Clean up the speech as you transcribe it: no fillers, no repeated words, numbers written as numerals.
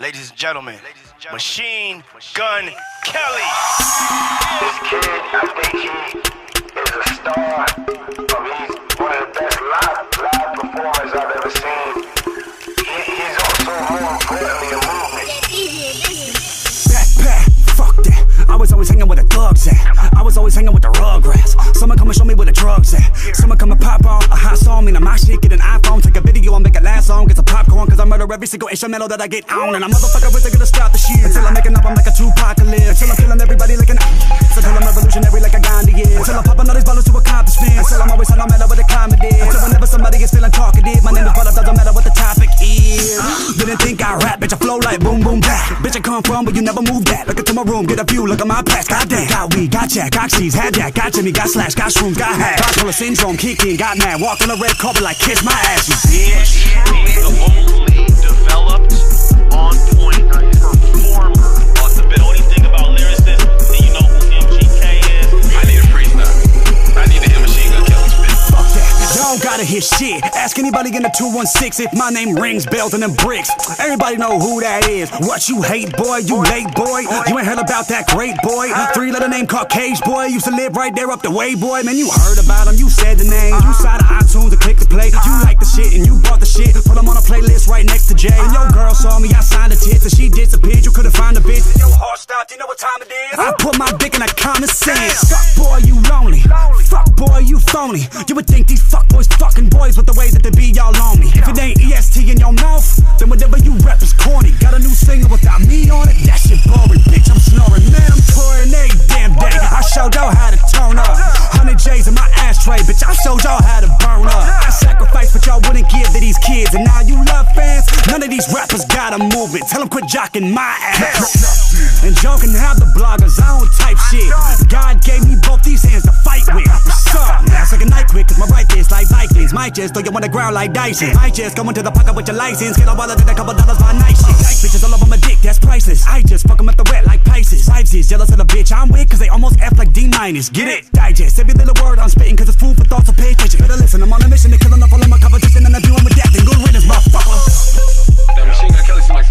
Ladies and gentlemen, Machine Gun Kelly. This kid, I think he is a star. He's one of the best live performers I've ever seen. He's also more importantly a movement. Backpack, fuck that. I was always hanging with the thugs at. I was always hanging with the rugrats. Someone come and show me where the drugs at. Someone come and pop on a hot song. Mean my shit, get an iPhone, take a video, I'll make a last song. Get some popcorn, cause I murder every single instrumental that I get on. And a motherfucker isn't gonna stop the shit until I'm making up, I'm like a Tupacalypse. Until I'm feeling everybody like an until I'm revolutionary like a Gandhi is. Until I'm popping all these bottles to accomplishments. Until I'm always on no matter what the comedy is. Until whenever somebody is feeling talkative, my name is brought up, doesn't matter what the topic is. Didn't think I rap, bitch, I flow like boom, boom, back. Bitch, I come from, but you never move that. Look into my room, get a view, look at my past. Goddamn, got weed, got jack, got cheese, had that, got Jimmy, got slash, got shrooms, got hash. Bipolar syndrome, kicked in, got mad, walked on the red carpet like kiss my ass, you bitch. He's the only developed, on point performer. Off the bit, only thing about lyricists, do you know who MGK is? I need a freestyle. I need to hear Machine Gun Kelly spit. Fuck that, y'all gotta hear shit. Ask anybody in the 216 if my name rings bells and them bricks. Everybody know who that is. What you hate, boy? You late, boy? You ain't heard about that great boy? 3-letter name Caucasian boy. Used to live right there up the way, boy. Man, you heard about him, you said the name. You side of iTunes and click the play. You like the shit and you bought the shit. Put him on a playlist right next to Jay. And your girl saw me, I signed a tits and she disappeared. You couldn't find a bitch. And your heart stopped, you know what time it is? I put my dick in a common sense. Fuck boy, you lonely. Fuck boy, you phony. You would think these fuck boys fucking boys with the way that they be all on me. If it ain't EST in your mouth, then whatever you rap is corny. Got a new single without me on it, that shit boring. Bitch, I'm snoring, man, I'm touring every damn day. I showed y'all how to turn up. 100 J's in my ashtray, bitch, I showed y'all how to burn up. I sacrificed what y'all wouldn't give to these kids, and now you love fans. None of these rappers got a movement. Tell them quit jocking my ass. And Joe can have the bloggers, I don't type shit. God gave me both these hands to fight with. What's up? That's like a night quick, cause my right fist like Vikings. Might just throw you on the ground like Dyson. Might just go into the pocket with your license. Get a wallet and a couple dollars by night shit. Bitches all over my dick, that's priceless. I just fuck them at the wet like Pisces. Vibes is jealous of the bitch I'm with, cause they almost F like D-. Get it? Digest every little word I'm spitting, cause it's food for thought, so pay attention. Better listen, I'm on a mission to kill enough all of my competition, and I'm doing with that. Then good riddance, motherfucker. That Machine Gun Kelly seems like